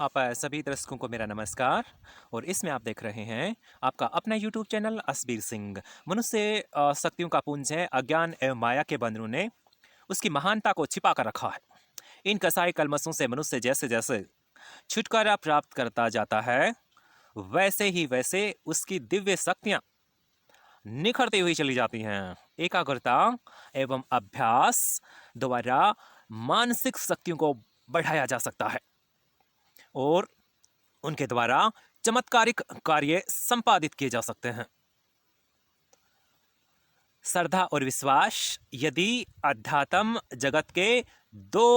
आप सभी दर्शकों को मेरा नमस्कार। और इसमें आप देख रहे हैं आपका अपना यूट्यूब चैनल असबीर सिंह। मनुष्य शक्तियों का पुंज है। अज्ञान एवं माया के बंधनों ने उसकी महानता को छिपा कर रखा है। इन कसाई कलमसों से मनुष्य जैसे जैसे छुटकारा प्राप्त करता जाता है, वैसे ही वैसे उसकी दिव्य शक्तियां निखरती हुई चली जाती हैं। एकाग्रता एवं अभ्यास द्वारा मानसिक शक्तियों को बढ़ाया जा सकता है और उनके द्वारा चमत्कारिक कार्य संपादित किए जा सकते हैं। श्रद्धा और विश्वास यदि अध्यात्म जगत के दो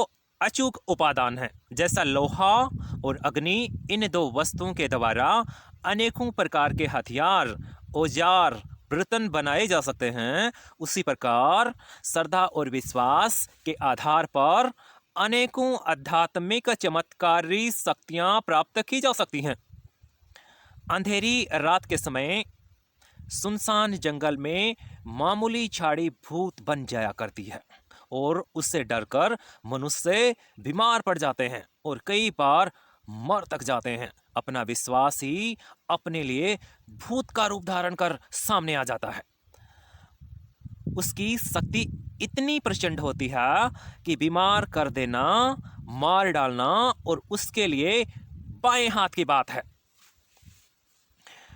अचूक उपादान हैं, जैसा लोहा और अग्नि इन दो वस्तुओं के द्वारा अनेकों प्रकार के हथियार, औजार, बर्तन बनाए जा सकते हैं, उसी प्रकार श्रद्धा और विश्वास के आधार पर अनेकों आध्यात्मिक चमत्कारी शक्तियां प्राप्त की जा सकती हैं। अंधेरी रात के समय सुनसान जंगल में मामूली झाड़ी भूत बन जाया करती है और उससे डरकर मनुष्य बीमार पड़ जाते हैं और कई बार मर तक जाते हैं। अपना विश्वास ही अपने लिए भूत का रूप धारण कर सामने आ जाता है। उसकी शक्ति इतनी प्रचंड होती है कि बीमार कर देना, मार डालना और उसके लिए बाएं हाथ की बात है।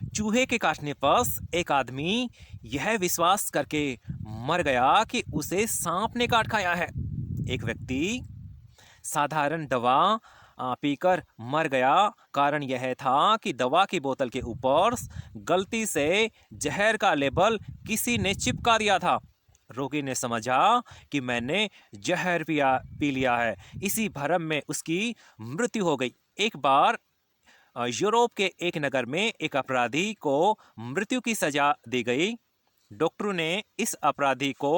चूहे के काटने पर एक आदमी यह विश्वास करके मर गया कि उसे सांप ने काट खाया है। एक व्यक्ति साधारण दवा पीकर मर गया। कारण यह था कि दवा की बोतल के ऊपर गलती से जहर का लेबल किसी ने चिपका दिया था। रोगी ने समझा कि मैंने जहर पी लिया है। इसी भ्रम में उसकी मृत्यु हो गई। एक बार यूरोप के एक नगर में एक अपराधी को मृत्यु की सजा दी गई। डॉक्टरों ने इस अपराधी को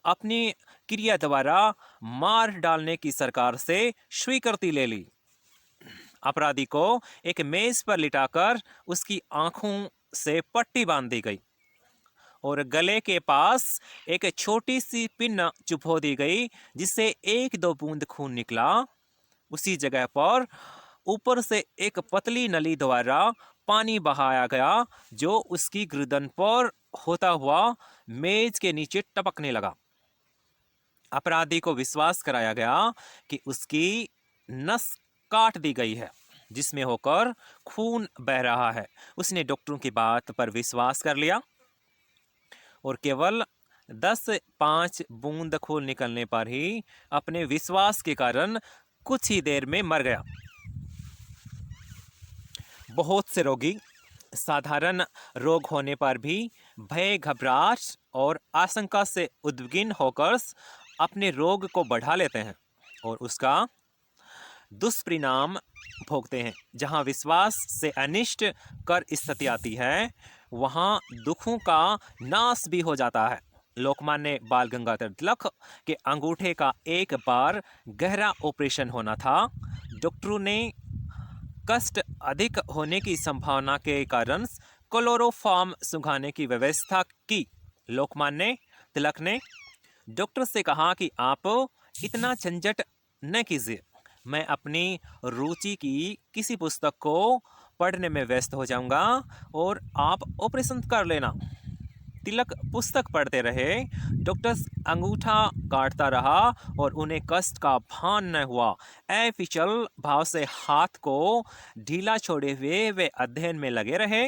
अपनी क्रिया द्वारा मार डालने की सरकार से स्वीकृति ले ली। अपराधी को एक मेज पर लिटाकर उसकी आंखों से पट्टी बांध दी गई और गले के पास एक छोटी सी पिन चुभो दी गई, जिससे एक दो बूंद खून निकला। उसी जगह पर ऊपर से एक पतली नली द्वारा पानी बहाया गया, जो उसकी गर्दन पर होता हुआ मेज के नीचे टपकने लगा। अपराधी को विश्वास कराया गया कि उसकी नस काट दी गई है, जिसमें होकर खून बह रहा है। उसने डॉक्टरों की बात पर विश्वास कर लिया और केवल 10-5 बूंद खून निकलने पर ही अपने विश्वास के कारण कुछ ही देर में मर गया। बहुत से रोगी साधारण रोग होने पर भी भय, घबराहट और आशंका से उद्विग्न होकर अपने रोग को बढ़ा लेते हैं और उसका दुष्परिणाम भोगते हैं। जहाँ विश्वास से अनिष्ट कर स्थिति आती है, वहाँ दुखों का नाश भी हो जाता है। लोकमान्य बाल गंगाधर तिलक के अंगूठे का एक बार गहरा ऑपरेशन होना था। डॉक्टरों ने कष्ट अधिक होने की संभावना के कारण क्लोरोफॉर्म सुखाने की व्यवस्था की। लोकमान्य तिलक ने डॉक्टर से कहा कि आप इतना झंझट न कीजिए, मैं अपनी रुचि की किसी पुस्तक को पढ़ने में व्यस्त हो जाऊंगा और आप ऑपरेशन कर लेना। तिलक पुस्तक पढ़ते रहे। डॉक्टर अंगूठा काटता रहा और उन्हें कष्ट का भान न हुआ। अविचल भाव से हाथ को ढीला छोड़े हुए वे अध्ययन में लगे रहे।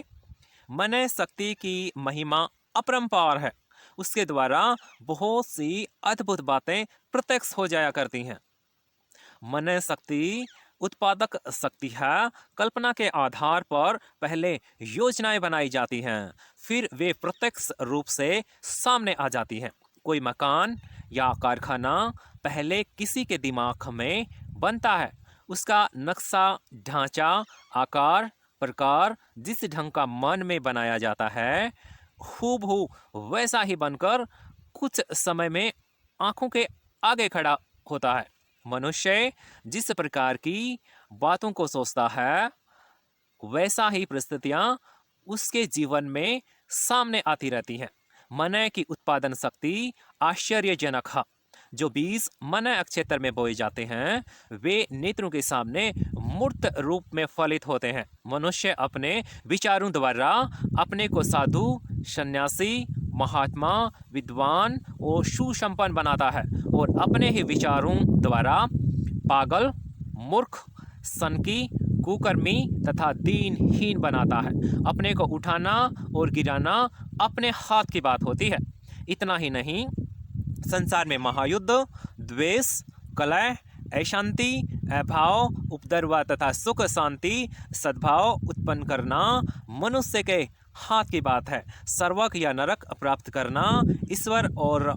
मन शक्ति की महिमा अपरंपार है। उसके द्वारा बहुत सी अद्भुत बातें प्रत्यक्ष हो जाया करती हैं। मन शक्ति उत्पादक शक्ति है। कल्पना के आधार पर पहले योजनाएं बनाई जाती हैं, फिर वे प्रत्यक्ष रूप से सामने आ जाती हैं। कोई मकान या कारखाना पहले किसी के दिमाग में बनता है। उसका नक्शा, ढांचा, आकार, प्रकार जिस ढंग का मन में बनाया जाता है, हूबहू वैसा ही बनकर कुछ समय में आंखों के आगे खड़ा होता है। मनुष्य जिस प्रकार की बातों को सोचता है, वैसा ही परिस्थितियां उसके जीवन में सामने आती रहती हैं। मन की उत्पादन शक्ति आश्चर्यजनक है। जो बीज मन क्षेत्र में बोए जाते हैं वे नेत्रों के सामने मूर्त रूप में फलित होते हैं। मनुष्य अपने विचारों द्वारा अपने को साधु, सन्यासी, महात्मा, विद्वान और सुसंपन्न बनाता है और अपने ही विचारों द्वारा पागल, मूर्ख, सनकी, कुकर्मी तथा दीनहीन बनाता है। अपने को उठाना और गिराना अपने हाथ की बात होती है। इतना ही नहीं, संसार में महायुद्ध, द्वेष, कलह, अशांति, अभाव, उपद्रव तथा सुख शांति सद्भाव उत्पन्न करना मनुष्य के हाथ की बात है। स्वर्ग या नरक प्राप्त करना ईश्वर और